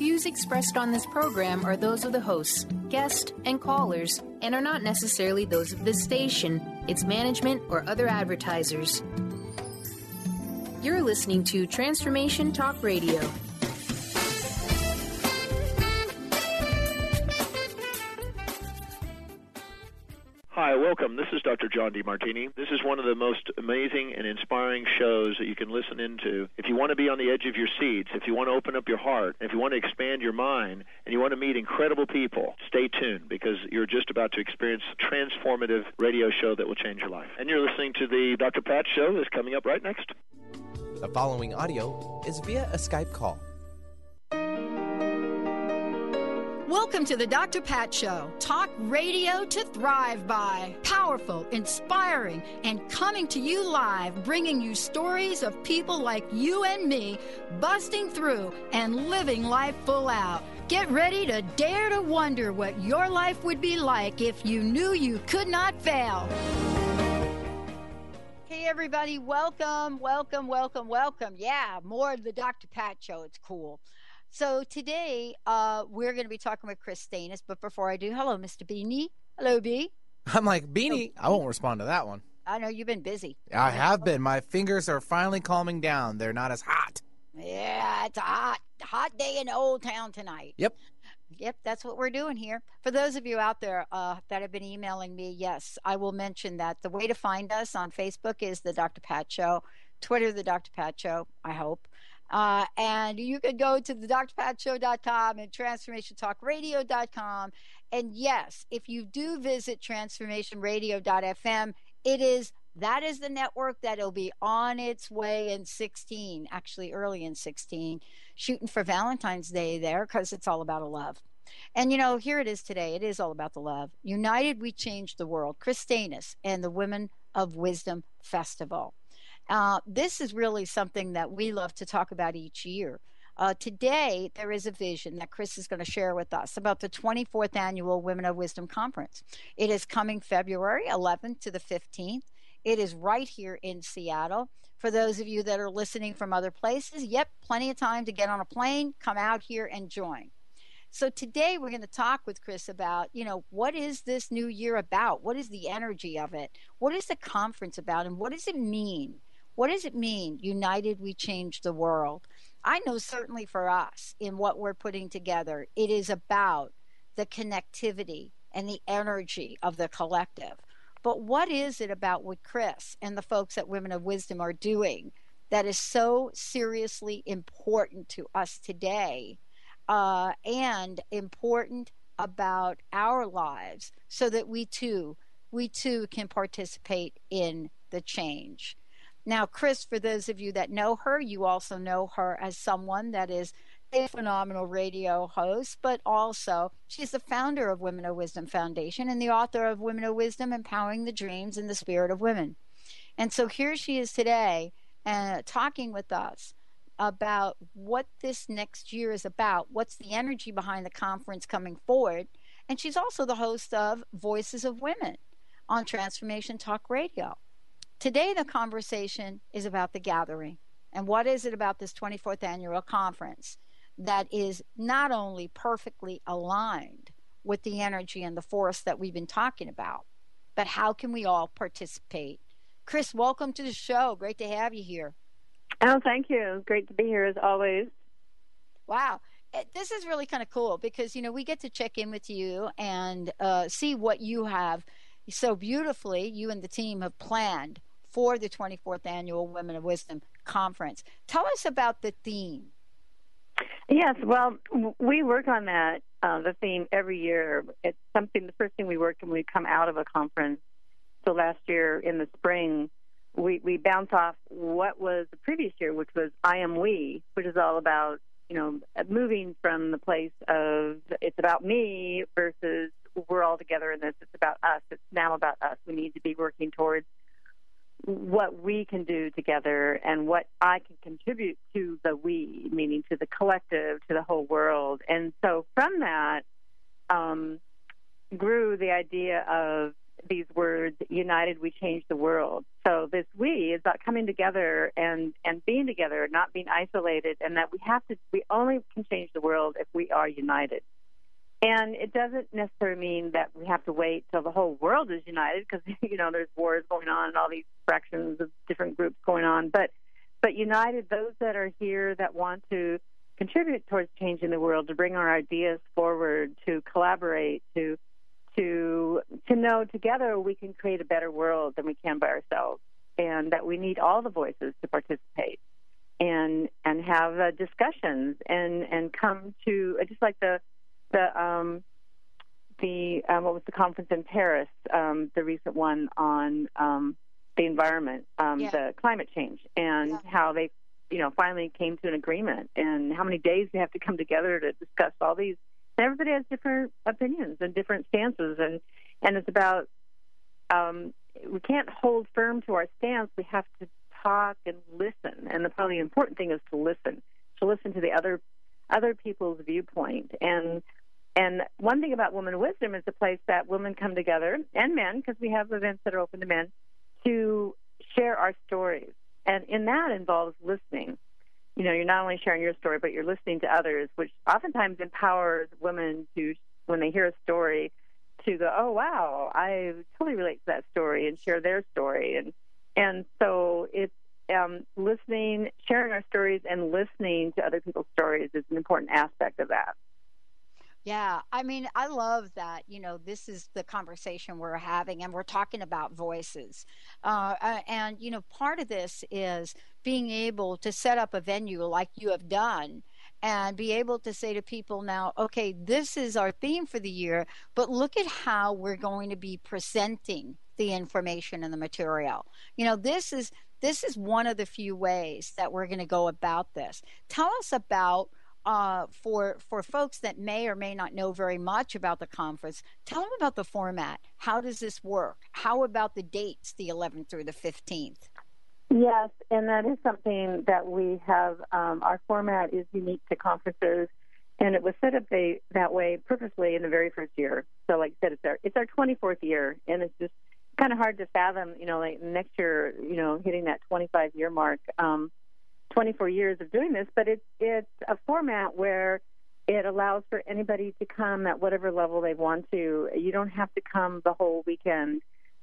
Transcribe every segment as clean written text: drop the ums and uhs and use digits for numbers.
views expressed on this program are those of the hosts, guests, and callers, and are not necessarily those of this station, its management, or other advertisers. You're listening to Transformation Talk Radio. Hi, welcome. This is Dr. John DeMartini. This is one of the most amazing and inspiring shows that you can listen into. If you want to be on the edge of your seats, if you want to open up your heart, if you want to expand your mind, and you want to meet incredible people, stay tuned because you're just about to experience a transformative radio show that will change your life. And you're listening to the Dr. Pat Show that's coming up right next. The following audio is via a Skype call. Welcome to the Dr. Pat Show. Talk radio to thrive by. Powerful, inspiring, and coming to you live, bringing you stories of people like you and me, busting through and living life full out. Get ready to dare to wonder what your life would be like if you knew you could not fail. Hey, everybody. Welcome. Yeah, more of the Dr. Pat Show. It's cool. So today, we're going to be talking with Kris Steinnes, but before I do, hello, Mr. Beanie. Hello, B. I'm like, Beanie, I won't respond to that one. I know, you've been busy. I have been. My fingers are finally calming down. They're not as hot. Yeah, it's a hot day in Old Town tonight. Yep, that's what we're doing here. For those of you out there that have been emailing me, yes, I will mention that the way to find us on Facebook is the Dr. Pat Show, Twitter, the Dr. Pat Show, I hope. And you can go to the drpatshow.com and transformationtalkradio.com. And yes, if you do visit transformationradio.fm, that is the network that'll be on its way in 16, actually early in 16, shooting for Valentine's Day there because it's all about a love. And, here it is today. It is all about the love. United, we change the world. Kris Steinnes and the Women of Wisdom Festival. This is really something that we love to talk about each year. Today, there is a vision that Kris is going to share with us about the 24th Annual Women of Wisdom Conference. It is coming February 11th to the 15th. It is right here in Seattle. For those of you that are listening from other places, plenty of time to get on a plane, come out here and join. So today we're going to talk with Kris about, what is this new year about? What is the energy of it? What is the conference about? And what does it mean? What does it mean, United, we change the world? I know certainly for us, in what we're putting together, it is about the connectivity and the energy of the collective. But what is it about what Kris and the folks at Women of Wisdom are doing that is so seriously important to us today and important about our lives so that we too can participate in the change? Now, Kris, for those of you that know her, you also know her as someone that is a phenomenal radio host, but also she's the founder of Women of Wisdom Foundation and the author of Women of Wisdom, Empowering the Dreams and the Spirit of Women. And so here she is today talking with us about what this next year is about, what's the energy behind the conference coming forward. And she's also the host of Voices of Women on Transformation Talk Radio. Today, the conversation is about the gathering. And what is it about this 24th annual conference that is not only perfectly aligned with the energy and the force that we've been talking about, but how can we all participate? Kris, welcome to the show. Great to have you here. Oh, thank you. Great to be here as always. Wow. This is really kind of cool because, we get to check in with you and see what you have so beautifully, you and the team have planned for the 24th Annual Women of Wisdom Conference. Tell us about the theme. Yes, well, we work on that, the theme every year. It's something, the first thing we work when we come out of a conference. So last year in the spring, we bounce off what was the previous year, which was I Am We, which is all about, moving from the place of it's about me versus we're all together in this. It's about us. It's now about us. We need to be working towards what we can do together and what I can contribute to the we, meaning to the collective, to the whole world. And so from that grew the idea of these words, united we change the world. So this we is about coming together and being together, not being isolated, and that we only can change the world if we are united. And it doesn't necessarily mean that we have to wait till the whole world is united, because there's wars going on and all these fractions of different groups going on. But united, those that are here that want to contribute towards changing the world, to bring our ideas forward, to collaborate, to know together we can create a better world than we can by ourselves, and that we need all the voices to participate and have discussions and come to just like the what was the conference in Paris, the recent one on the environment, the climate change, and how they finally came to an agreement, and how many days we have to come together to discuss all these. And everybody has different opinions and different stances, and it's about we can't hold firm to our stance. We have to talk and listen, and probably the important thing is to listen to the other people's viewpoint. And one thing about Women of Wisdom is a place that women come together, and men, because we have events that are open to men, to share our stories. And in that involves listening. You're not only sharing your story, but you're listening to others, which oftentimes empowers women to, when they hear a story, to go, oh, wow, I totally relate to that story, and share their story. And so it's listening, sharing our stories, and listening to other people's stories is an important aspect of that. Yeah, I mean, I love that, this is the conversation we're having, and we're talking about voices. And part of this is being able to set up a venue like you have done, and be able to say to people now, okay, this is our theme for the year, but look at how we're going to be presenting the information and the material. This is one of the few ways that we're going to go about this. Tell us about for folks that may or may not know very much about the conference, tell them about the format. How does this work? How about the dates, the 11th through the 15th? Yes, and that is something that we have. Our format is unique to conferences, and it was set up that way purposely in the very first year. So like I said, it's our 24th year, and it's just kind of hard to fathom, like next year, hitting that 25-year mark. 24 years of doing this, but it's a format where it allows for anybody to come at whatever level they want to. You don't have to come the whole weekend.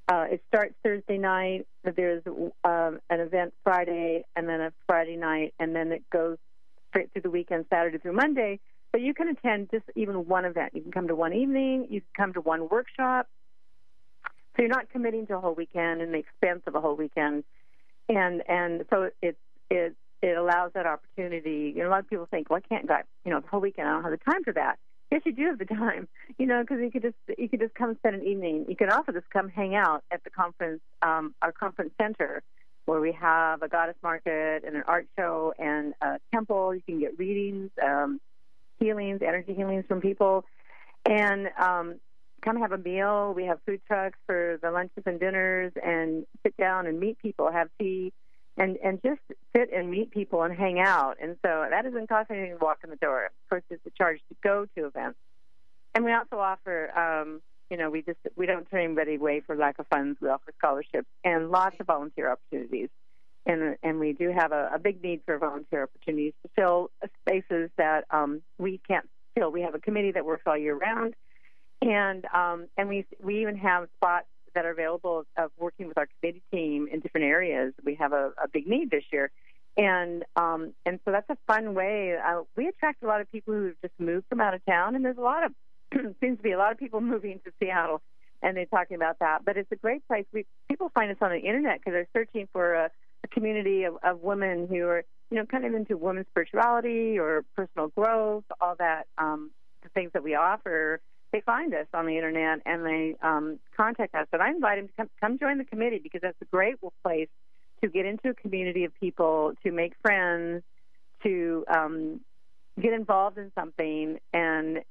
It starts Thursday night. There's an event Friday, and then a Friday night, and then it goes straight through the weekend, Saturday through Monday. But you can attend just even one event. You can come to one evening. You can come to one workshop. So you're not committing to a whole weekend and the expense of a whole weekend. And so it allows that opportunity. A lot of people think, well, I can't go, the whole weekend. I don't have the time for that. Yes, you do have the time, because you could just come spend an evening. You could also just come hang out at the conference, our conference center, where we have a goddess market and an art show and a temple. You can get readings, healings, energy healings from people, and come have a meal. We have food trucks for the lunches and dinners, and sit down and meet people, have tea, and just sit and meet people and hang out. And so that doesn't cost anything to walk in the door. Of course, it's a charge to go to events. And we also offer, we don't turn anybody away for lack of funds. We offer scholarships and lots of volunteer opportunities. And we do have a big need for volunteer opportunities to fill spaces that we can't fill. We have a committee that works all year round, and we even have spots that are available of working with our committee team in different areas. We have a big need this year, and so that's a fun way. We attract a lot of people who have just moved from out of town, and there's seems to be a lot of people moving to Seattle, and they're talking about that. But it's a great place. People find us on the internet because they're searching for a community of women who are, kind of into women's spirituality or personal growth, all that, the things that we offer. They find us on the internet and they contact us. And I invite them to come join the committee, because that's a great place to get into a community of people, to make friends, to get involved in something. And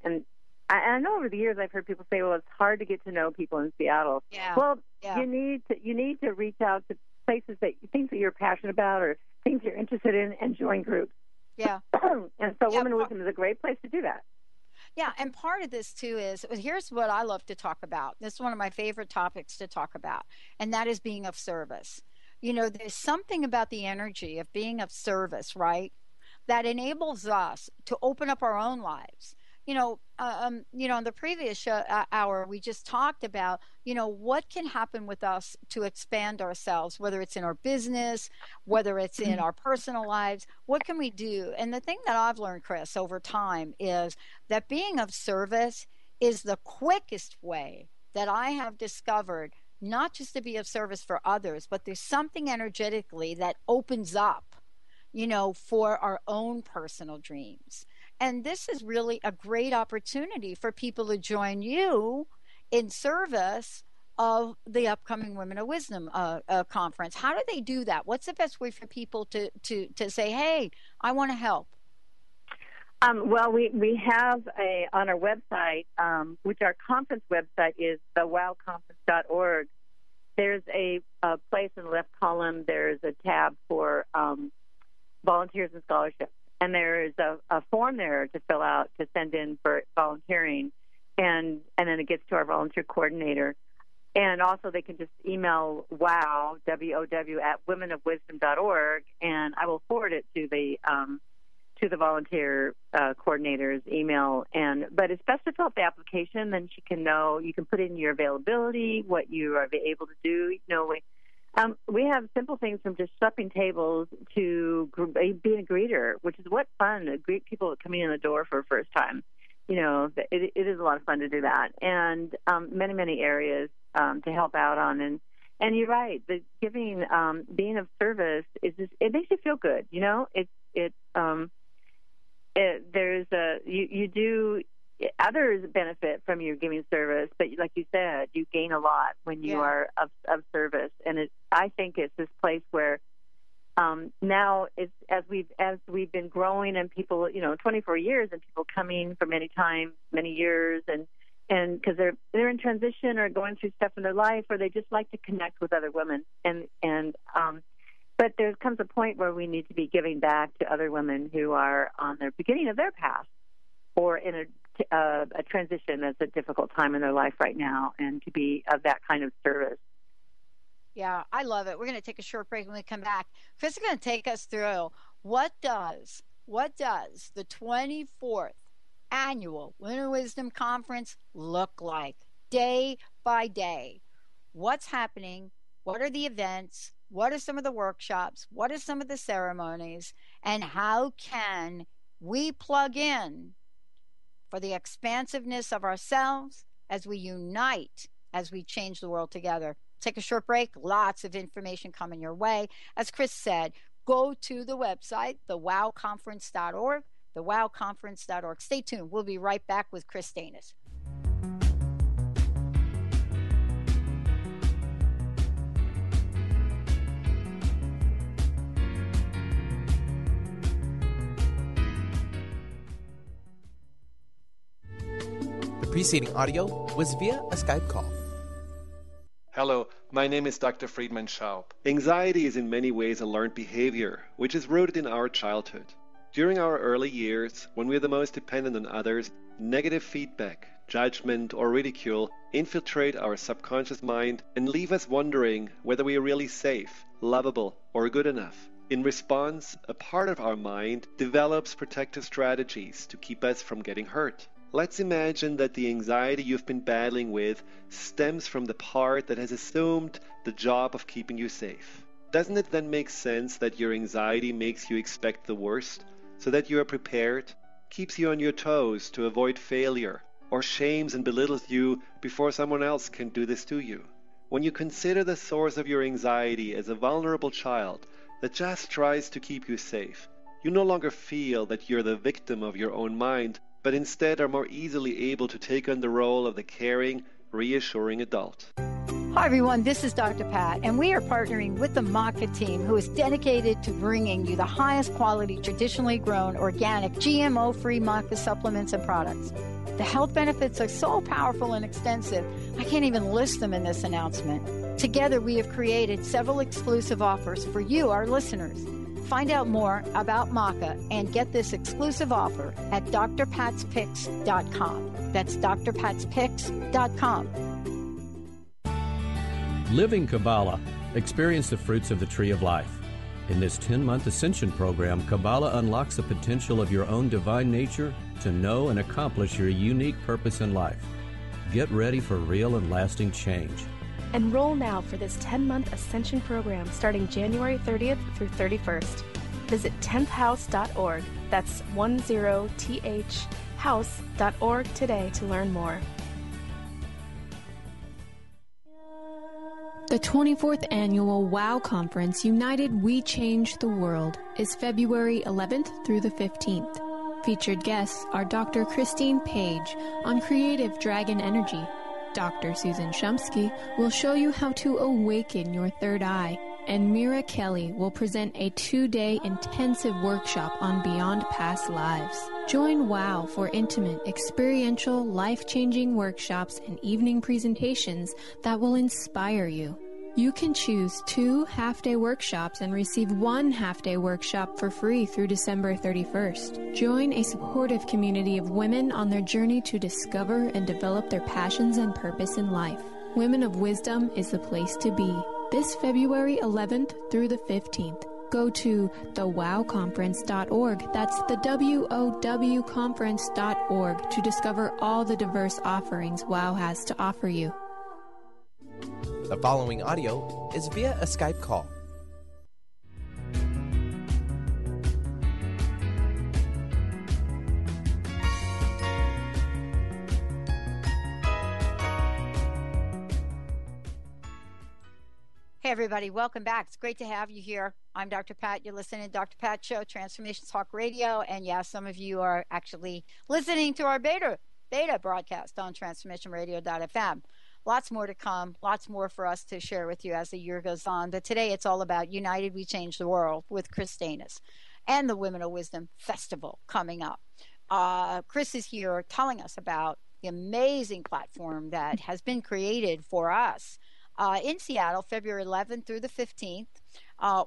I know over the years I've heard people say, well, it's hard to get to know people in Seattle. Yeah. Well, yeah. you need to reach out to places things that you're passionate about or things you're interested in, and join groups. Yeah. And so Women of Wisdom is a great place to do that. Yeah, and part of this, too, is here's what I love to talk about. This is one of my favorite topics to talk about, and that is being of service. There's something about the energy of being of service, right? That enables us to open up our own lives. In the previous hour, we just talked about, what can happen with us to expand ourselves, whether it's in our business, whether it's in our personal lives. What can we do? And the thing that I've learned, Kris, over time is that being of service is the quickest way that I have discovered not just to be of service for others, but there's something energetically that opens up, for our own personal dreams. And this is really a great opportunity for people to join you in service of the upcoming Women of Wisdom conference. How do they do that? What's the best way for people to say, hey, I want to help? Well, we have on our website, which our conference website is thewowconference.org. There's a place in the left column. There's a tab for volunteers and scholarships. And there's a form there to fill out to send in for volunteering, and then it gets to our volunteer coordinator. And also they can just email WOW, W-O-W, at womenofwisdom.org, and I will forward it to the volunteer coordinator's email. But it's best to fill out the application, then she can know. You can put in your availability, what you are able to do. We have simple things from just sweeping tables to being a greeter, which is what fun to greet people coming in the door for the first time. It is a lot of fun to do that, and many, many areas to help out on. And you're right, the giving, being of service is just, it makes you feel good. You do. Others benefit from your giving service, but like you said, you gain a lot when you are of service. And I think it's this place where now it's as we've been growing, and people, 24 years, and people coming for many times, many years, and because they're in transition or going through stuff in their life, or they just like to connect with other women, but there comes a point where we need to be giving back to other women who are on the beginning of their path, or in a transition that's a difficult time in their life right now, and to be of that kind of service. Yeah, I love it. We're going to take a short break. When we come back, Kris is going to take us through what does the 24th annual Women of Wisdom Conference look like day by day. What's happening? What are the events? What are some of the workshops? What are some of the ceremonies? And how can we plug in for the expansiveness of ourselves as we unite, as we change the world together? Take a short break. Lots of information coming your way. As Kris said, go to the website, thewowconference.org, thewowconference.org. Stay tuned. We'll be right back with Kris Steinnes. Preceding audio was via a Skype call. Hello, my name is Dr. Friedman Schaub. Anxiety is in many ways a learned behavior, which is rooted in our childhood. During our early years, when we are the most dependent on others, negative feedback, judgment, or ridicule infiltrate our subconscious mind and leave us wondering whether we are really safe, lovable, or good enough. In response, a part of our mind develops protective strategies to keep us from getting hurt. Let's imagine that the anxiety you've been battling with stems from the part that has assumed the job of keeping you safe. Doesn't it then make sense that your anxiety makes you expect the worst, so that you are prepared, keeps you on your toes to avoid failure, or shames and belittles you before someone else can do this to you? When you consider the source of your anxiety as a vulnerable child that just tries to keep you safe, you no longer feel that you're the victim of your own mind, but instead are more easily able to take on the role of the caring, reassuring adult. Hi, everyone. This is Dr. Pat, and we are partnering with the Maca team, who is dedicated to bringing you the highest quality, traditionally grown, organic, GMO-free maca supplements and products. The health benefits are so powerful and extensive, I can't even list them in this announcement. Together, we have created several exclusive offers for you, our listeners. Find out more about maca and get this exclusive offer at drpatspicks.com. That's drpatspicks.com. Living Kabbalah Experience the fruits of the tree of life. In this 10-month Ascension program, Kabbalah unlocks the potential of your own divine nature to know and accomplish your unique purpose in life. Get ready for real and lasting change. Enroll now for this 10-month Ascension program starting January 30th through 31st. Visit 10thhouse.org. That's 10thhouse.org today to learn more. The 24th Annual WOW Conference, United We Change the World, is February 11th through the 15th. Featured guests are Dr. Christine Page on Creative Dragon Energy. Dr. Susan Shumsky will show you how to awaken your third eye. And Mira Kelly will present a 2-day intensive workshop on Beyond Past Lives. Join WOW for intimate, experiential, life-changing workshops and evening presentations that will inspire you. You can choose 2 half-day workshops and receive 1 half-day workshop for free through December 31st. Join a supportive community of women on their journey to discover and develop their passions and purpose in life. Women of Wisdom is the place to be. This February 11th through the 15th. Go to thewowconference.org. That's the WOW conference.org to discover all the diverse offerings WOW has to offer you. The following audio is via a Skype call. Hey, everybody. Welcome back. It's great to have you here. I'm Dr. Pat. You're listening to Dr. Pat Show, Transformation Talk Radio. And yeah, some of you are actually listening to our beta broadcast on transformationradio.fm. Lots more to come. Lots more for us to share with you as the year goes on. But today it's all about United We Change the World with Kris Steinnes and the Women of Wisdom Festival coming up. Kris is here telling us about the amazing platform that has been created for us in Seattle, February 11th through the 15th.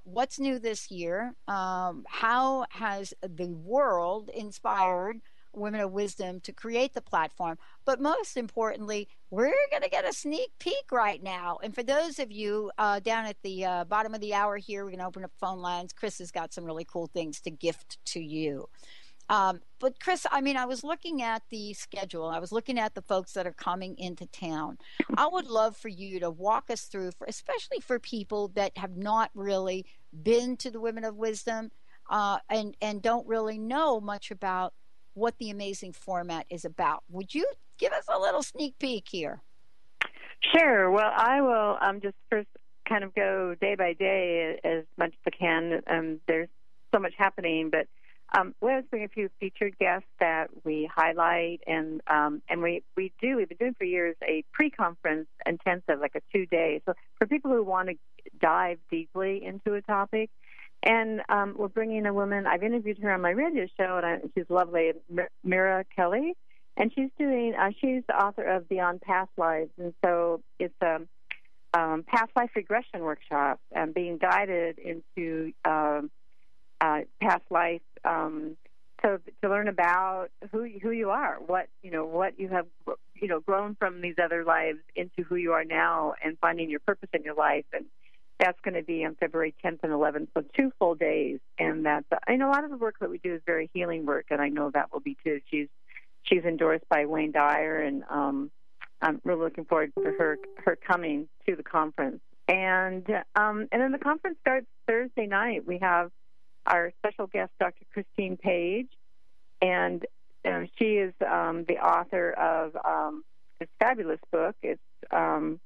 What's new this year? How has the world inspired Women of Wisdom to create the platform? But most importantly, we're going to get a sneak peek right now. And for those of you down at the bottom of the hour here, we're going to open up phone lines. Kris has got some really cool things to gift to you. But Kris, I was looking at the schedule. I was looking at the folks that are coming into town. I would love for you to walk us through, especially for people that have not really been to the Women of Wisdom and don't really know much about what the amazing format is about. Would you give us a little sneak peek here? Sure. Well, I will just first kind of go day by day as much as I can. There's so much happening, but we always bring a few featured guests that we highlight, and we've been doing for years a pre-conference intensive, like a 2-day. So for people who want to dive deeply into a topic, and we're bringing a woman. I've interviewed her on my radio show, and she's lovely, Mira Kelly, and she's the author of Beyond Past Lives, and so it's a past life regression workshop, being guided into past life, to learn about who you are, what you have grown from these other lives into who you are now, and finding your purpose in your life. And that's going to be on February 10th and 11th, so 2 full days. And that's a lot of the work that we do is very healing work, and I know that will be too. She's endorsed by Wayne Dyer, and I'm really looking forward to her coming to the conference. And then the conference starts Thursday night. We have our special guest, Dr. Christine Page, and she is the author of this fabulous book. It's The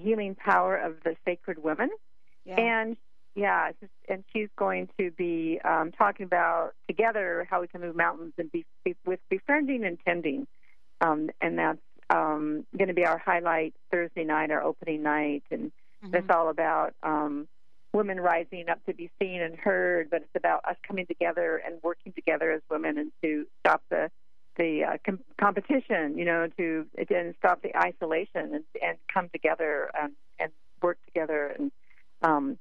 Healing Power of the Sacred Women. Yeah. And she's going to be talking about together how we can move mountains and with befriending and tending. And that's going to be our highlight Thursday night, our opening night. And it's all about women rising up to be seen and heard, but it's about us coming together and working together as women, and to stop the competition, to again stop the isolation and come together and work together, and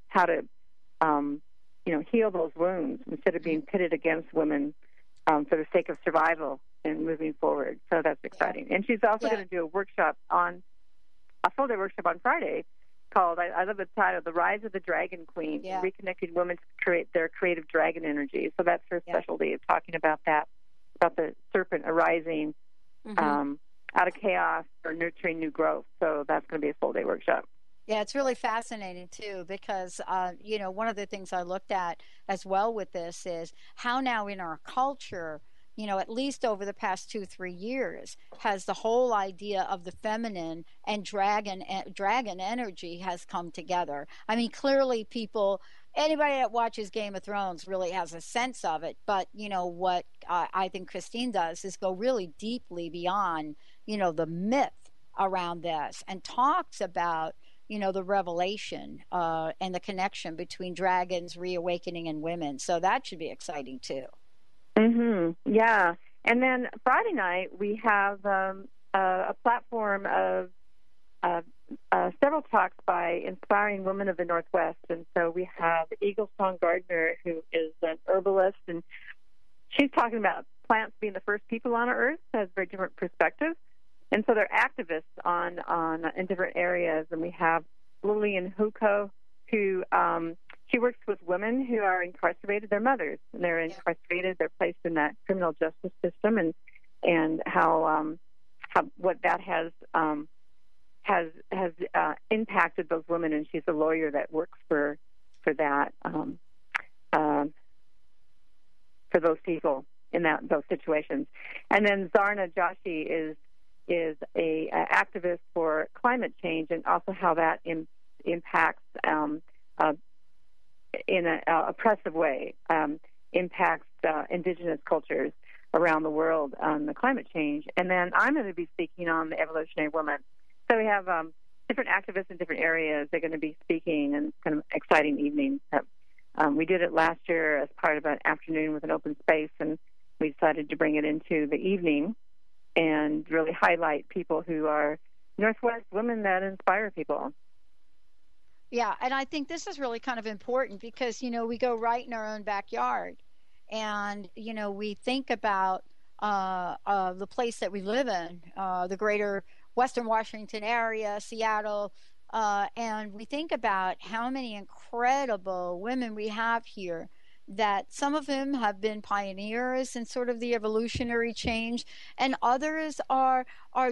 how to heal those wounds instead of being pitted against women for the sake of survival and moving forward. So that's exciting. And she's also going to do a full day workshop on Friday. called, I love the title, The Rise of the Dragon Queen, Reconnecting Women to create their creative dragon energy. So that's her specialty, of talking about that, about the serpent arising out of chaos or nurturing new growth. So that's going to be a full-day workshop. Yeah, it's really fascinating, too, because, one of the things I looked at as well with this is how now in our culture, at least over the past 2-3 years, has the whole idea of the feminine and dragon energy has come together. I mean, clearly anybody that watches Game of Thrones really has a sense of it. But, what I think Christine does is go really deeply beyond, the myth around this and talks about, the revelation and the connection between dragons, reawakening, and women. So that should be exciting, too. Yeah. And then Friday night, we have a platform of several talks by inspiring women of the Northwest. And so we have Eagle Song Gardner, who is an herbalist, and she's talking about plants being the first people on Earth. Has a very different perspective. And so they're activists in different areas. And we have Lillian Huko, who she works with women who are incarcerated. They're mothers, and they're incarcerated. They're placed in that criminal justice system, and how what that has impacted those women. And she's a lawyer that works for that for those people in those situations. And then Zarna Joshi is a activist for climate change, and also how that impacts in an oppressive way, impacts indigenous cultures around the world on the climate change. And then I'm going to be speaking on the evolutionary woman. So we have different activists in different areas. They're going to be speaking, and it's kind of exciting evening. We did it last year as part of an afternoon with an open space, and we decided to bring it into the evening and really highlight people who are Northwest women that inspire people. Yeah, and I think this is really kind of important because, we go right in our own backyard, and, we think about the place that we live in, the greater Western Washington area, Seattle, and we think about how many incredible women we have here, that some of them have been pioneers in sort of the evolutionary change, and others are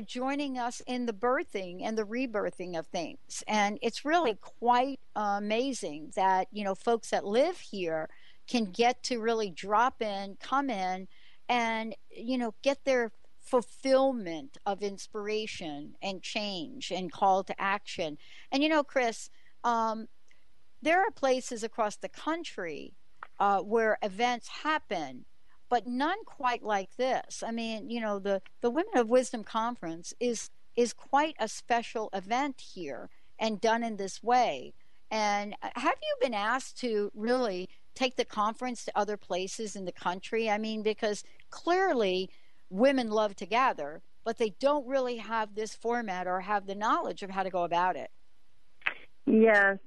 joining us in the birthing and the rebirthing of things. And it's really quite amazing that, folks that live here can get to really drop in, come in, and, get their fulfillment of inspiration and change and call to action. And, Kris, there are places across the country where events happen, but none quite like this. I mean, the Women of Wisdom Conference is quite a special event here and done in this way. And have you been asked to really take the conference to other places in the country? I mean, because clearly women love to gather, but they don't really have this format or have the knowledge of how to go about it. Yes,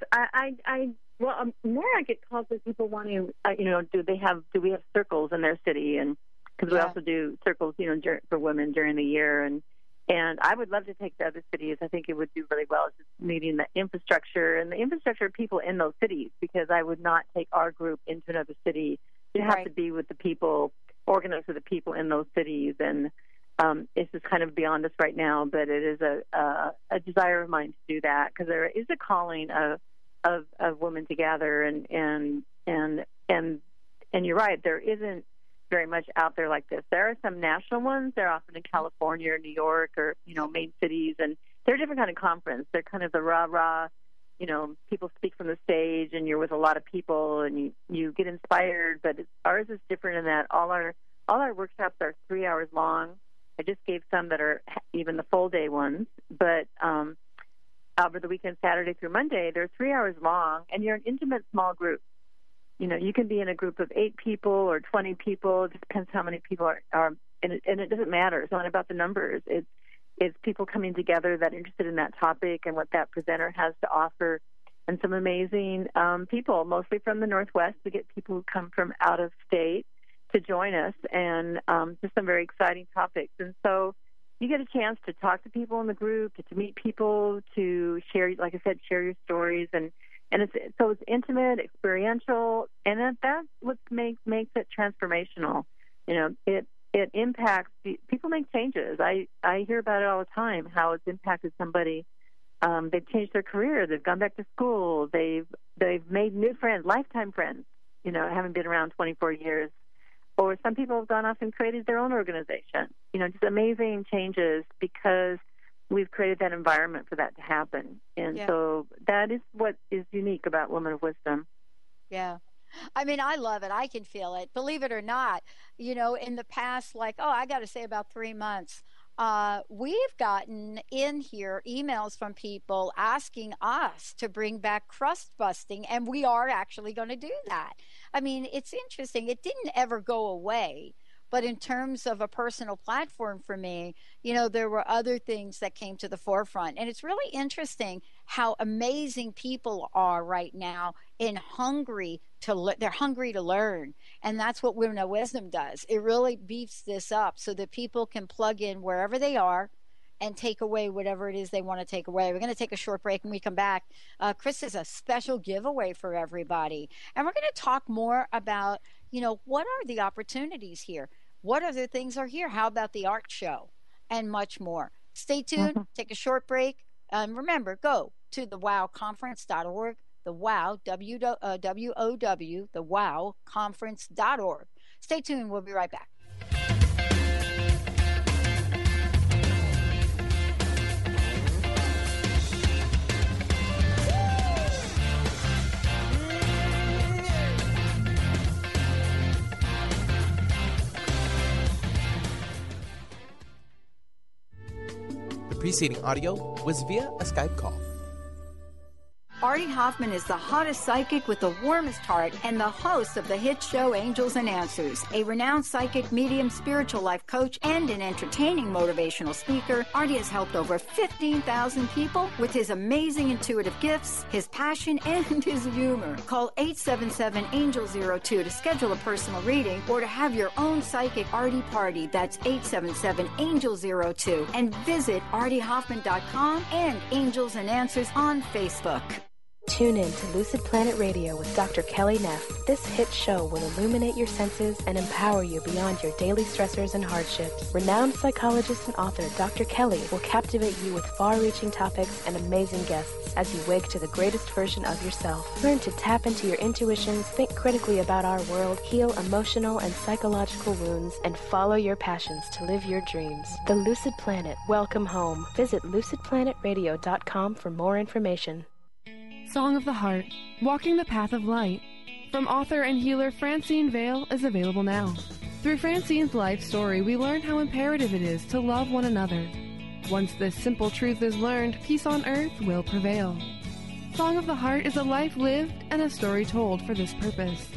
Well, more I get calls with people wanting, do we have circles in their city? And because we also do circles, for women during the year. And I would love to take the other cities. I think it would do really well, just needing the infrastructure and the infrastructure of people in those cities, because I would not take our group into another city. You have to be with the people, organized with the people in those cities. And it's just kind of beyond us right now, but it is a desire of mine to do that, because there is a calling of women to gather, and you're right, there isn't very much out there like this. There are some national ones. They're often in California or New York or main cities, and they're a different kind of conference. They're kind of the rah-rah, people speak from the stage, and you're with a lot of people, and you get inspired. But ours is different in that all our workshops are 3 hours long. I just gave some that are even the full day ones, but over the weekend, Saturday through Monday, they're 3 hours long, and you're an intimate small group. You can be in a group of 8 people or 20 people. It just depends how many people are and it doesn't matter. It's not about the numbers. It's people coming together that are interested in that topic and what that presenter has to offer. And some amazing people, mostly from the Northwest. We get people who come from out of state to join us, and just some very exciting topics. And so you get a chance to talk to people in the group, to meet people, to share, like I said, share your stories, and it's intimate, experiential, and that's what makes it transformational. It impacts people. Make changes. I hear about it all the time, how it's impacted somebody. They've changed their career. They've gone back to school. They've made new friends, lifetime friends. Haven't been around 24 years. Or some people have gone off and created their own organization. Just amazing changes because we've created that environment for that to happen. And so that is what is unique about Women of Wisdom. Yeah. I mean, I love it. I can feel it. Believe it or not, in the past, I got to say about 3 months, we've gotten in here emails from people asking us to bring back crust busting, and we are actually going to do that. I mean, it's interesting. It didn't ever go away, but in terms of a personal platform for me, there were other things that came to the forefront. And it's really interesting how amazing people are right now they're hungry to learn. And that's what Women of Wisdom does. It really beefs this up so that people can plug in wherever they are and take away whatever it is they want to take away. We're going to take a short break. When we come back, Kris has a special giveaway for everybody. And we're going to talk more about, what are the opportunities here? What other things are here? How about the art show? And much more. Stay tuned. Take a short break. Remember, go to thewowconference.org. The WOW, W-O-W, thewowconference.org. Stay tuned. We'll be right back. The preceding audio was via a Skype call. Artie Hoffman is the hottest psychic with the warmest heart and the host of the hit show Angels and Answers. A renowned psychic, medium, spiritual life coach, and an entertaining motivational speaker, Artie has helped over 15,000 people with his amazing intuitive gifts, his passion, and his humor. Call 877-ANGEL-02 to schedule a personal reading or to have your own psychic Artie party. That's 877-ANGEL-02. And visit artiehoffman.com and Angels and Answers on Facebook. Tune in to Lucid Planet Radio with Dr. Kelly Neff. This hit show will illuminate your senses and empower you beyond your daily stressors and hardships. Renowned psychologist and author Dr. Kelly will captivate you with far-reaching topics and amazing guests as you wake to the greatest version of yourself. Learn to tap into your intuitions, think critically about our world, heal emotional and psychological wounds, and follow your passions to live your dreams. The Lucid Planet. Welcome home. Visit lucidplanetradio.com for more information. Song of the Heart, Walking the Path of Light, from author and healer Francine Vale, is available now. Through Francine's life story, we learn how imperative it is to love one another. Once this simple truth is learned, peace on earth will prevail. Song of the Heart is a life lived and a story told for this purpose.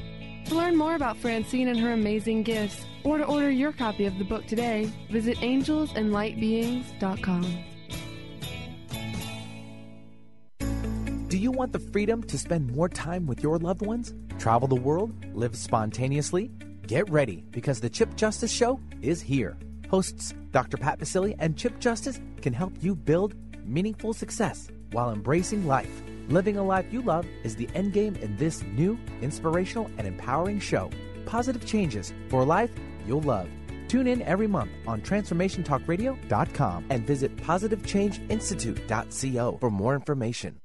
To learn more about Francine and her amazing gifts, or to order your copy of the book today, visit angelsandlightbeings.com. Do you want the freedom to spend more time with your loved ones? Travel the world? Live spontaneously? Get ready, because the Chip Justice Show is here. Hosts Dr. Pat Basile and Chip Justice can help you build meaningful success while embracing life. Living a life you love is the end game in this new, inspirational, and empowering show. Positive changes for a life you'll love. Tune in every month on TransformationTalkRadio.com and visit PositiveChangeInstitute.co for more information.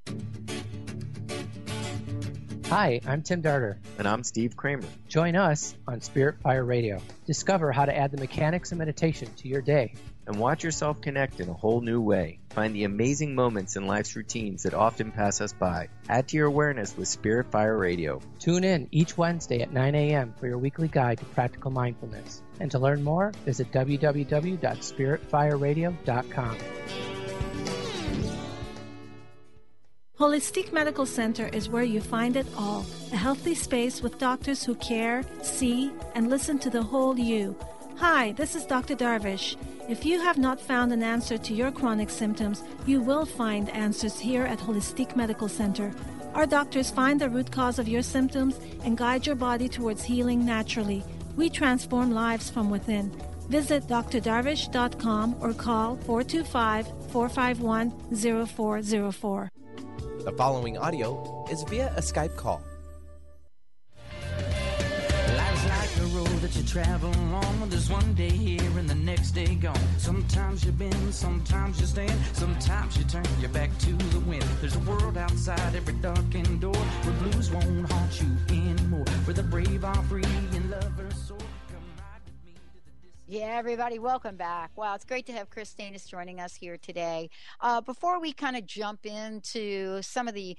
Hi, I'm Tim Darter. And I'm Steve Kramer. Join us on Spirit Fire Radio. Discover how to add the mechanics of meditation to your day. And watch yourself connect in a whole new way. Find the amazing moments in life's routines that often pass us by. Add to your awareness with Spirit Fire Radio. Tune in each Wednesday at 9 a.m. for your weekly guide to practical mindfulness. And to learn more, visit www.spiritfireradio.com. Holistic Medical Center is where you find it all. A healthy space with doctors who care, see, and listen to the whole you. Hi, this is Dr. Darvish. If you have not found an answer to your chronic symptoms, you will find answers here at Holistic Medical Center. Our doctors find the root cause of your symptoms and guide your body towards healing naturally. We transform lives from within. Visit drdarvish.com or call 425-451-0404. The following audio is via a Skype call. Life's like a road that you travel on. There's one day here and the next day gone. Sometimes you bend, sometimes you stand, sometimes you turn your back to the wind. There's a world outside every darkened door where blues won't haunt you anymore. Where the brave are free and lovers soar. Yeah, everybody, welcome back. Wow, it's great to have Kris Steinnes joining us here today. Before we kind of jump into some of the,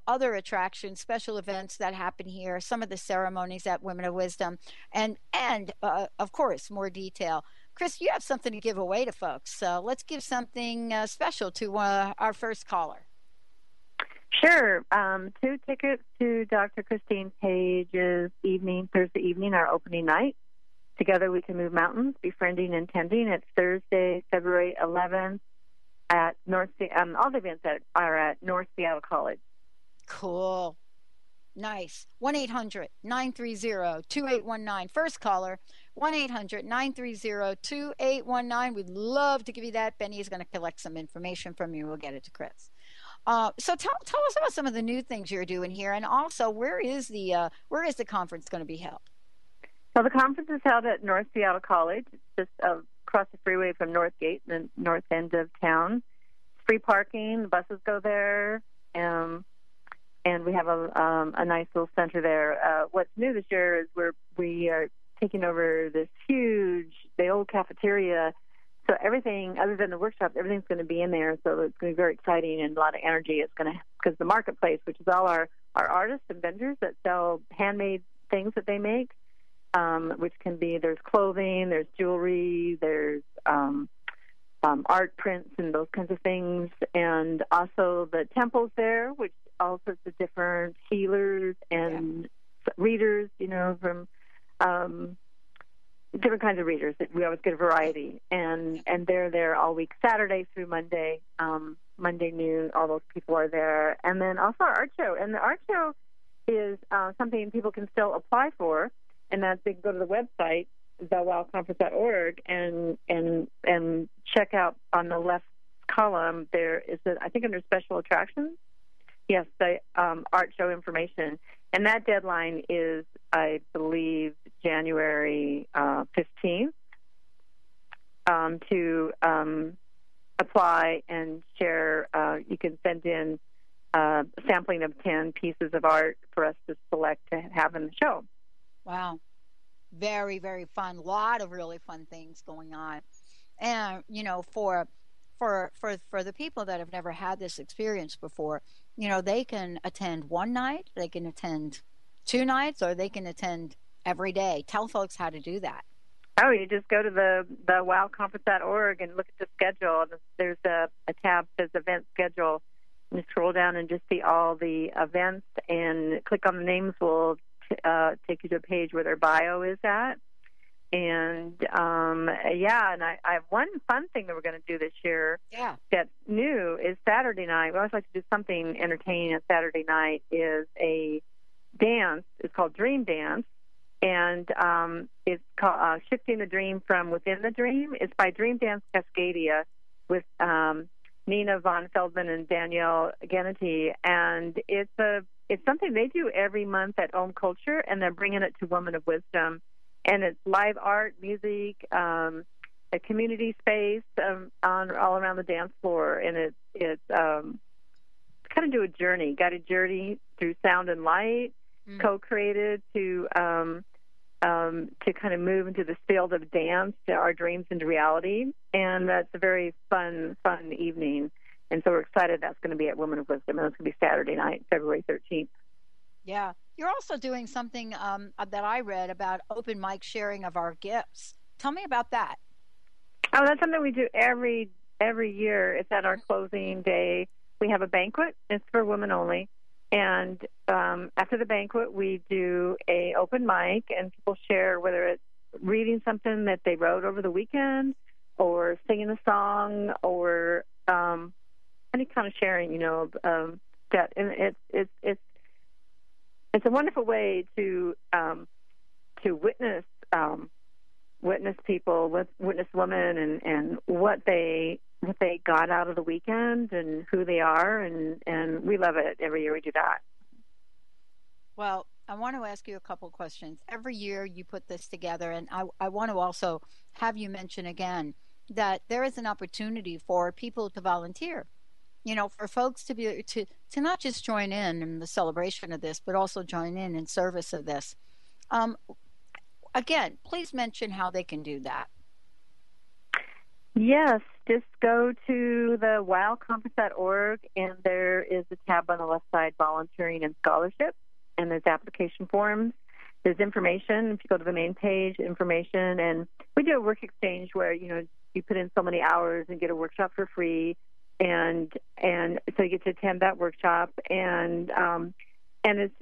other attractions, special events that happen here, some of the ceremonies at Women of Wisdom, and of course, more detail. Kris, you have something to give away to folks. So let's give something special to our first caller. Sure. 2 tickets to Dr. Christine Page's Thursday evening, our opening night. Together We Can Move Mountains, Befriending and Tending. It's Thursday, February 11th at all the events are at North Seattle College. Cool. Nice. 1-800-930-2819. First caller, 1-800-930-2819. We'd love to give you that. Benny is going to collect some information from you. We'll get it to Kris. So tell us about some of the new things you're doing here, and also where is the conference going to be held? Well, the conference is held at North Seattle College. It's just across the freeway from Northgate, the north end of town. It's free parking. The buses go there, and we have a nice little center there. What's new this year is we are taking over the old cafeteria. So everything, other than the workshops, everything's going to be in there. So it's going to be very exciting and a lot of energy. It's going to, because the marketplace, which is all our artists and vendors that sell handmade things that they make. Which can be, there's clothing, there's jewelry, there's art prints and those kinds of things, and also the temples there, which all sorts of different healers and readers, from different kinds of readers. We always get a variety, and they're there all week, Saturday through Monday. Monday noon, all those people are there, and then also our art show. And the art show is something people can still apply for. And that's, they can go to the website, thewowconference.org, and check out on the left column. There is, I think, under special attractions. Yes, the art show information. And that deadline is, I believe, January 15th to apply and share. You can send in a sampling of 10 pieces of art for us to select to have in the show. Wow. Very, very fun. A lot of really fun things going on. And, for the people that have never had this experience before, they can attend one night, they can attend 2 nights, or they can attend every day. Tell folks how to do that. Oh, you just go to the wowconference.org and look at the schedule. There's a tab that says event schedule. And you scroll down and just see all the events and click on the names. Will take you to a page where their bio is at. And, and I have one fun thing that we're going to do this year that's new is Saturday night. We always like to do something entertaining on Saturday night, is a dance. It's called Dream Dance. And it's called Shifting the Dream from Within the Dream. It's by Dream Dance Cascadia with Nina von Feldman and Danielle Gennety. And it's something they do every month at Ohm Culture, and they're bringing it to Women of Wisdom. And it's live art, music, a community space all around the dance floor. And it's kind of do a guided journey through sound and light, co-created to kind of move into this field of dance, to our dreams into reality. And that's a very fun evening. And so we're excited that's going to be at Women of Wisdom, and it's going to be Saturday night, February 13th. Yeah. You're also doing something that I read about open mic sharing of our gifts. Tell me about that. Oh, that's something we do every year. It's at our closing day. We have a banquet. It's for women only. And after the banquet, we do a open mic, and people share, whether it's reading something that they wrote over the weekend or singing a song or any kind of sharing, that. And it's a wonderful way to witness witness people, witness women, and what they got out of the weekend and who they are, and we love it. Every year we do that. Well, I want to ask you a couple of questions. Every year you put this together, and I want to also have you mention again that there is an opportunity for people to volunteer. For folks to be to not just join in the celebration of this, but also join in service of this. Again, please mention how they can do that. Yes, just go to the wowconference.org, and there is a tab on the left side, Volunteering and Scholarship, and there's application forms. There's information. If you go to the main page, information, and we do a work exchange where, you put in so many hours and get a workshop for free, and so you get to attend that workshop, and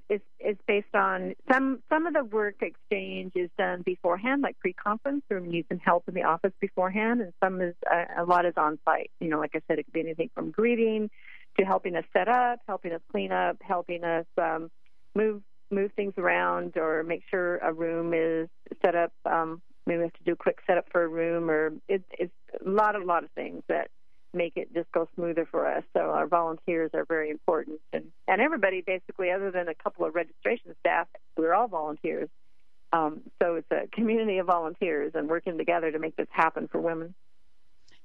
it's based on some of the work exchange is done beforehand, like pre-conference, or you can help in the office beforehand, and some is a lot is on site. Like I said, it could be anything from greeting to helping us set up, helping us clean up, helping us move things around, or make sure a room is set up. Maybe we have to do a quick setup for a room, or it's a lot of things that make it just go smoother for us. So our volunteers are very important, and everybody basically, other than a couple of registration staff, we're all volunteers. So it's a community of volunteers and working together to make this happen for women.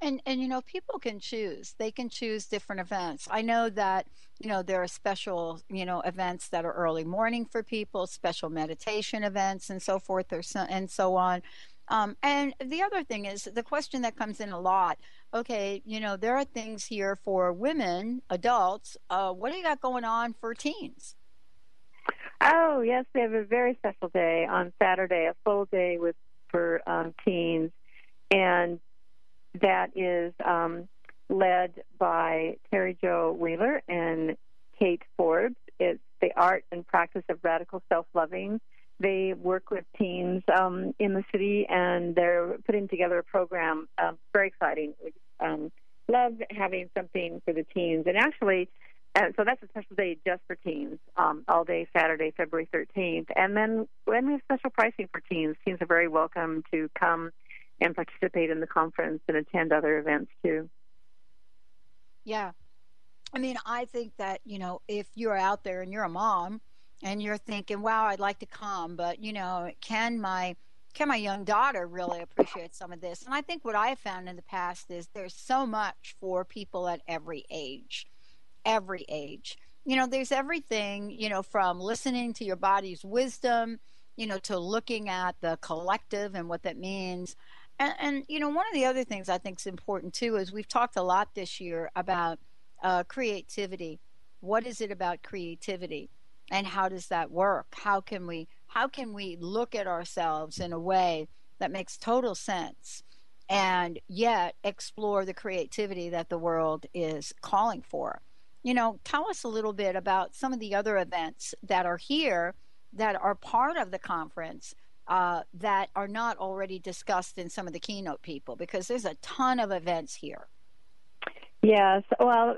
And people can choose. They can choose different events. I know that, there are special, events that are early morning for people, special meditation events and so forth, and so on. And the other thing is the question that comes in a lot. Okay, there are things here for women, adults. What do you got going on for teens? Oh, yes, we have a very special day on Saturday, a full day for teens, and that is led by Terry Jo Wheeler and Kate Forbes. It's the art and practice of radical self-loving. They work with teens in the city, and they're putting together a program. Very exciting. Love having something for the teens. And actually, so that's a special day just for teens, all day Saturday, February 13th. And then when we have special pricing for teens, teens are very welcome to come and participate in the conference and attend other events too. Yeah. I mean, I think that, if you're out there and you're a mom and you're thinking, wow, I'd like to come, but, can my young daughter really appreciate some of this? And I think what I have found in the past is there's so much for people at every age. There's everything, from listening to your body's wisdom, to looking at the collective and what that means. And one of the other things I think is important too is we've talked a lot this year about creativity. What is it about creativity, and how does that work? How can we look at ourselves in a way that makes total sense, and yet explore the creativity that the world is calling for? Tell us a little bit about some of the other events that are here that are part of the conference. That are not already discussed in some of the keynote people, because there's a ton of events here. Yes. Well,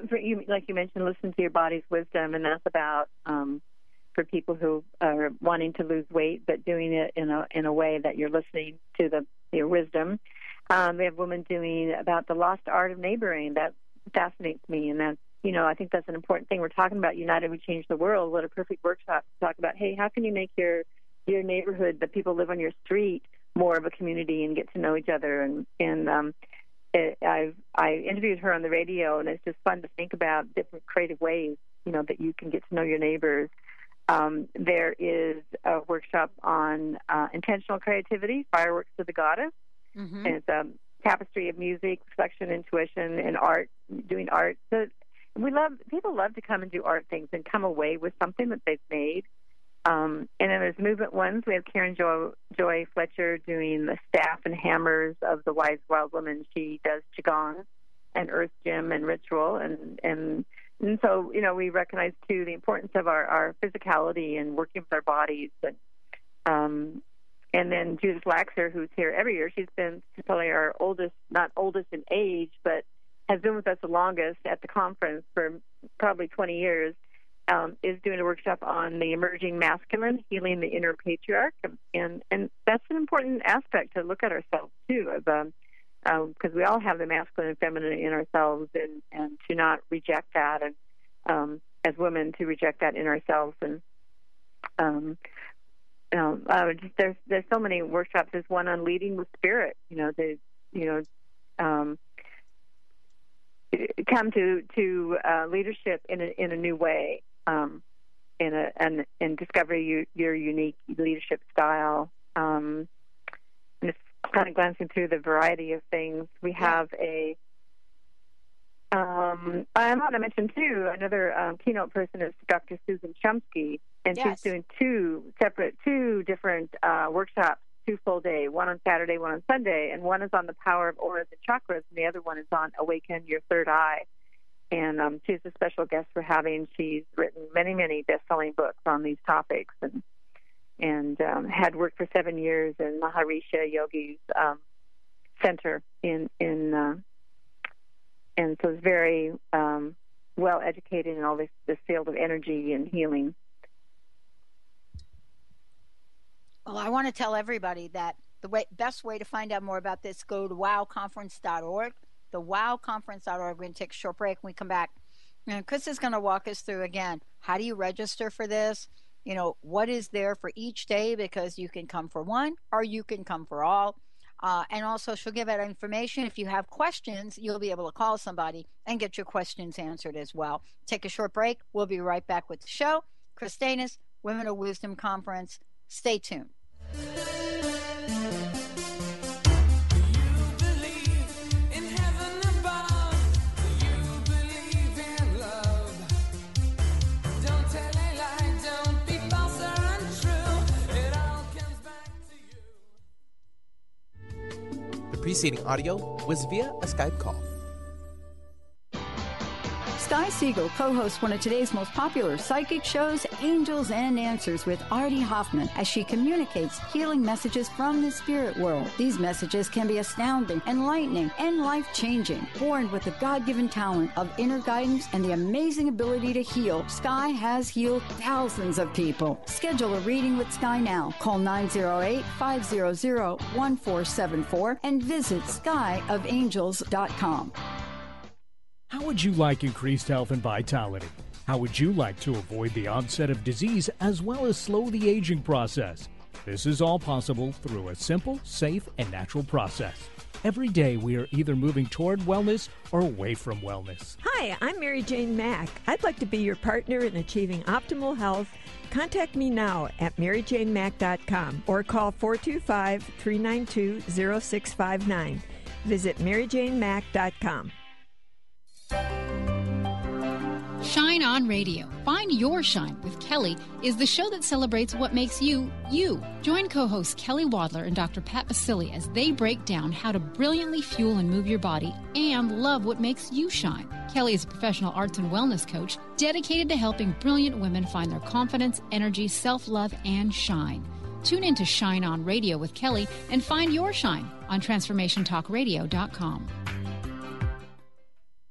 like you mentioned, listen to your body's wisdom, and that's about for people who are wanting to lose weight, but doing it in a way that you're listening to your wisdom. We have women doing about the lost art of neighboring. That fascinates me, and that's, I think that's an important thing. We're talking about United We Change the World. What a perfect workshop to talk about, hey, how can you make your neighborhood, the people live on your street, more of a community and get to know each other. I interviewed her on the radio, and it's just fun to think about different creative ways, that you can get to know your neighbors. There is a workshop on intentional creativity, fireworks to the goddess. Mm-hmm. And it's a tapestry of music, reflection, intuition, and art, doing art. So people love to come and do art things and come away with something that they've made. And then there's movement ones. We have Karen Joy Fletcher doing the staff and hammers of the Wise Wild Woman. She does Qigong and Earth Gym and ritual. And so, we recognize, too, the importance of our physicality and working with our bodies. And then Judith Laxer, who's here every year. She's probably our oldest, not oldest in age, but has been with us the longest at the conference for probably 20 years. is doing a workshop on the emerging masculine, healing the inner patriarch, and that's an important aspect to look at ourselves too, because we all have the masculine and feminine in ourselves, and to not reject that, and as women to reject that in ourselves, and there's so many workshops. There's one on leading with spirit. Come to leadership in a new way, and discover your unique leadership style. And it's kind of glancing through the variety of things. We have I want to mention too, another keynote person is Dr. Susan Chomsky, and she's doing two different workshops, 2 full day, one on Saturday, one on Sunday, and one is on the power of auras and chakras, and the other one is on awaken your third eye. And she's a special guest for having. She's written many best-selling books on these topics, and had worked for 7 years in Maharishi Yogi's center and so is very well educated in all this field of energy and healing. Well, I want to tell everybody that the best way to find out more about this, go to wowconference.org, the wowconference.org. We're going to take a short break. When we come back, and Kris is going to walk us through again, how do you register for this? What is there for each day, because you can come for one or you can come for all. And also she'll give out information. If you have questions, you'll be able to call somebody and get your questions answered as well. Take a short break. We'll be right back with the show. Kris Steinnes, Women of Wisdom Conference. Stay tuned. The preceding audio was via a Skype call. Sky Siegel co-hosts one of today's most popular psychic shows, Angels and Answers, with Artie Hoffman, as she communicates healing messages from the spirit world. These messages can be astounding, enlightening, and life-changing. Born with the God-given talent of inner guidance and the amazing ability to heal, Sky has healed thousands of people. Schedule a reading with Sky now. Call 908-500-1474 and visit skyofangels.com. How would you like increased health and vitality? How would you like to avoid the onset of disease as well as slow the aging process? This is all possible through a simple, safe, and natural process. Every day we are either moving toward wellness or away from wellness. Hi, I'm Mary Jane Mack. I'd like to be your partner in achieving optimal health. Contact me now at maryjanemack.com or call 425-392-0659. Visit maryjanemack.com. Shine On Radio. Find Your Shine with Kelly is the show that celebrates what makes you, you. Join co-hosts Kelly Wadler and Dr. Pat Basili as they break down how to brilliantly fuel and move your body and love what makes you shine. Kelly is a professional arts and wellness coach dedicated to helping brilliant women find their confidence, energy, self-love, and shine. Tune in to Shine On Radio with Kelly and find your shine on TransformationTalkRadio.com.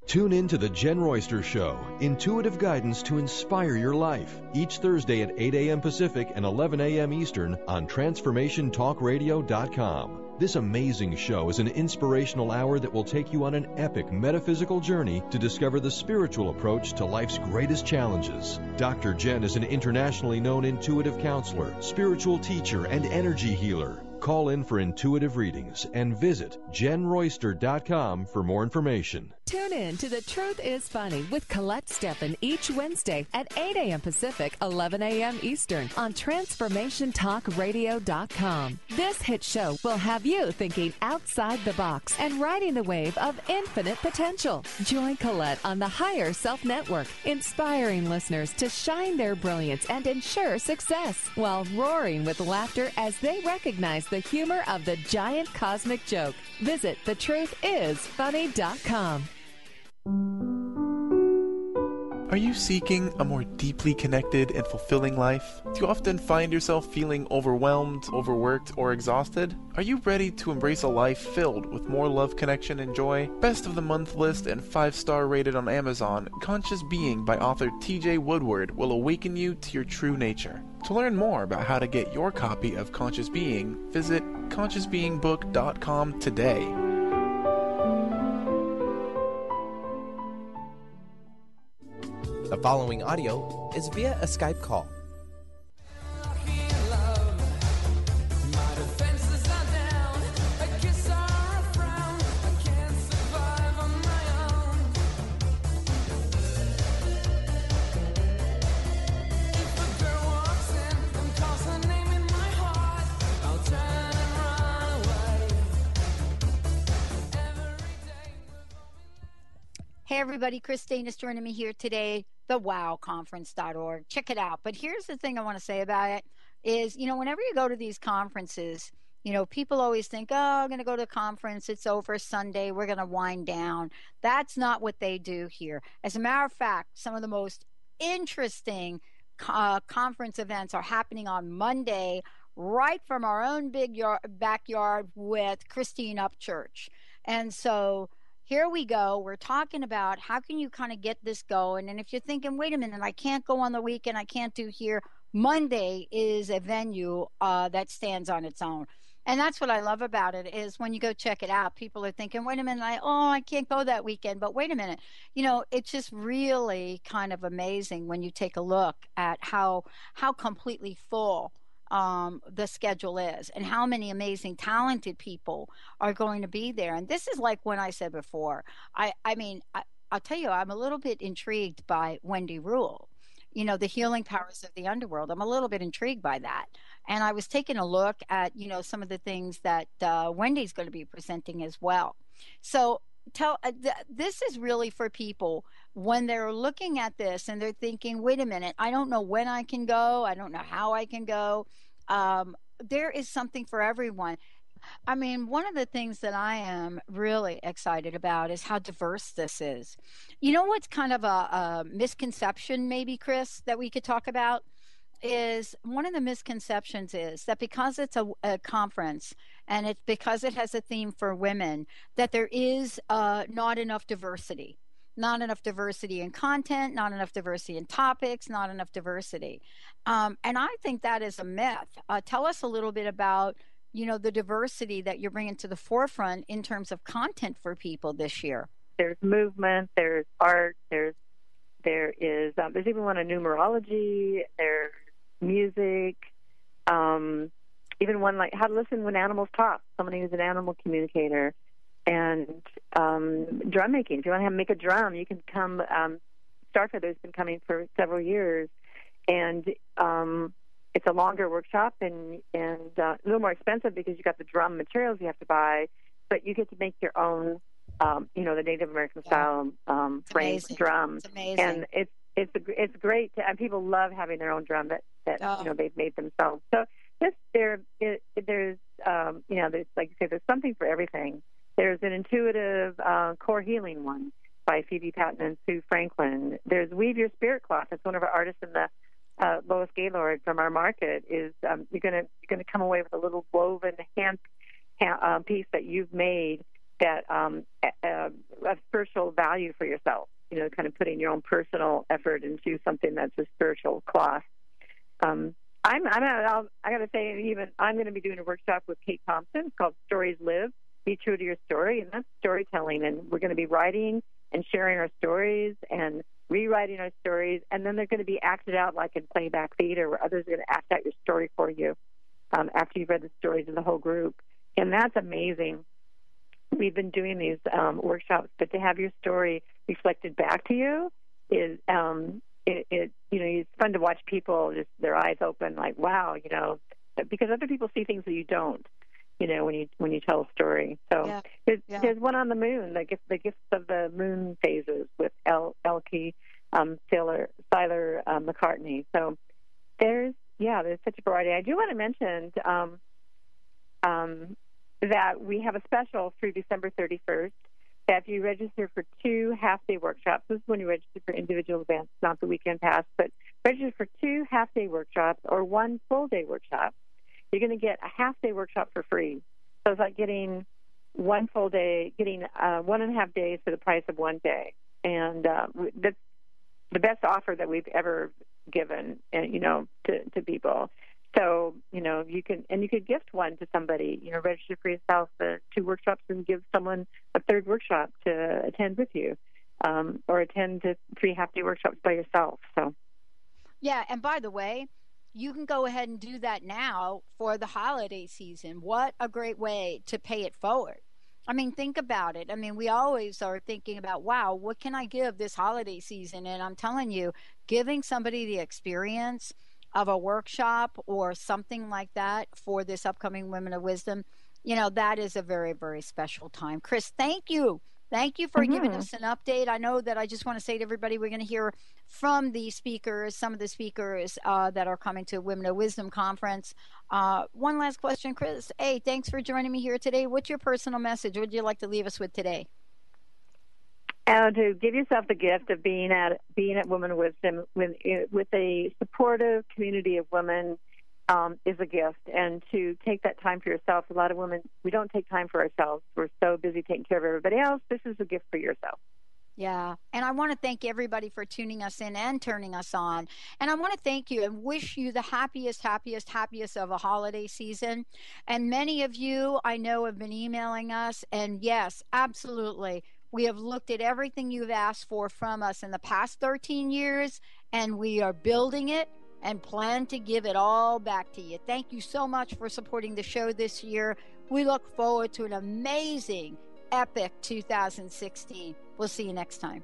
Tune in to The Jen Royster Show, intuitive guidance to inspire your life, each Thursday at 8 a.m. Pacific and 11 a.m. Eastern on TransformationTalkRadio.com. This amazing show is an inspirational hour that will take you on an epic metaphysical journey to discover the spiritual approach to life's greatest challenges. Dr. Jen is an internationally known intuitive counselor, spiritual teacher, and energy healer. Call in for intuitive readings and visit jenroyster.com for more information. Tune in to The Truth is Funny with Colette Steffen each Wednesday at 8 a.m. Pacific, 11 a.m. Eastern on TransformationTalkRadio.com. This hit show will have you thinking outside the box and riding the wave of infinite potential. Join Colette on the Higher Self Network, inspiring listeners to shine their brilliance and ensure success while roaring with laughter as they recognize the humor of the giant cosmic joke. Visit thetruthisfunny.com. Are you seeking a more deeply connected and fulfilling life? Do you often find yourself feeling overwhelmed, overworked, or exhausted? Are you ready to embrace a life filled with more love, connection, and joy? Best of the Month list and 5-star rated on Amazon, Conscious Being by author T.J. Woodward will awaken you to your true nature. To learn more about how to get your copy of Conscious Being, visit consciousbeingbook.com today. The following audio is via a Skype call. Hey everybody, Kris Steinnes joining me here today, thewowconference.org. Check it out. But here's the thing I want to say about it is, whenever you go to these conferences, people always think, oh, I'm going to go to a conference. It's over Sunday. We're going to wind down. That's not what they do here. As a matter of fact, some of the most interesting conference events are happening on Monday, right from our own backyard with Christine Upchurch. And so here we go. We're talking about how can you kind of get this going. And if you're thinking, wait a minute, I can't go on the weekend, I can't do here. Monday is a venue that stands on its own. And that's what I love about it is when you go check it out, people are thinking, wait a minute, I can't go that weekend. But wait a minute, it's just really kind of amazing when you take a look at how completely full the schedule is and how many amazing talented people are going to be there. And this is like when I said before, I'll tell you, I'm a little bit intrigued by Wendy Rule, the healing powers of the underworld. I'm a little bit intrigued by that. And I was taking a look at, some of the things that Wendy's going to be presenting as well. So this is really for people when they're looking at this and they're thinking, wait a minute, I don't know when I can go. I don't know how I can go. There is something for everyone. One of the things that I am really excited about is how diverse this is. What's kind of a misconception, maybe, Kris, that we could talk about? Is one of the misconceptions is that because it's a conference and it's because it has a theme for women, that there is not enough diversity in content, not enough diversity in topics, not enough diversity. And I think that is a myth. Tell us a little bit about, the diversity that you're bringing to the forefront in terms of content for people this year. There's movement, there's art, there is there's even one on numerology, there's music, even one like how to listen when animals talk, somebody who's an animal communicator, and drum making. If you want to make a drum, you can come. Starfeather's been coming for several years, and it's a longer workshop and a little more expensive because you got the drum materials you have to buy, but you get to make your own, the Native American style frame drums. It's amazing. And it's great and people love having their own drum that they've made themselves. So there's like you say, there's something for everything. There's an intuitive core healing one by Phoebe Patton and Sue Franklin. There's Weave Your Spirit Cloth. That's one of our artists in the Lois Gaylord from our market. Is you're gonna come away with a little woven hand piece that you've made that of spiritual value for yourself. Kind of putting your own personal effort into something that's a spiritual cloth. I got to say, even I'm going to be doing a workshop with Kate Thompson called Stories Live. Be true to your story, and that's storytelling. And we're going to be writing and sharing our stories and rewriting our stories, and then they're going to be acted out like in playback theater, where others are going to act out your story for you after you've read the stories of the whole group. And that's amazing. We've been doing these workshops, but to have your story reflected back to you is it's fun to watch people just their eyes open, like wow, because other people see things that you don't. When you tell a story. So there's one on the moon, the gifts of the moon phases with Elke Seiler McCartney. So there's such a variety. I do want to mention that we have a special through December 31st If you register for 2 half-day workshops, this is when you register for individual events, not the weekend pass, but register for 2 half-day workshops or 1 full-day workshop, you're going to get a half-day workshop for free. So it's like getting 1 full day, getting 1.5 days for the price of 1 day. And that's the best offer that we've ever given, to people. So, you could gift one to somebody, register for yourself 2 workshops and give someone a 3rd workshop to attend with you, or attend to 3 half-day workshops by yourself. So, yeah, and by the way, you can go ahead and do that now for the holiday season. What a great way to pay it forward. I mean, think about it. I mean, we always are thinking about, wow, what can I give this holiday season? And I'm telling you, giving somebody the experience of a workshop or something like that for this upcoming Women of Wisdom, that is a very, very special time. Kris, thank you. Thank you for giving us an update. I know that I just want to say to everybody, we're going to hear from the speakers, some of the speakers that are coming to Women of Wisdom Conference. One last question, Kris. Hey, thanks for joining me here today. What's your personal message? What would you like to leave us with today? To give yourself the gift of being at Women of Wisdom with a supportive community of women is a gift. And to take that time for yourself, a lot of women, we don't take time for ourselves. We're so busy taking care of everybody else. This is a gift for yourself. Yeah, and I want to thank everybody for tuning us in and turning us on. And I want to thank you and wish you the happiest of a holiday season. And many of you I know have been emailing us. And yes, absolutely. We have looked at everything you've asked for from us in the past 13 years, and we are building it and plan to give it all back to you. Thank you so much for supporting the show this year. We look forward to an amazing, epic 2016. We'll see you next time.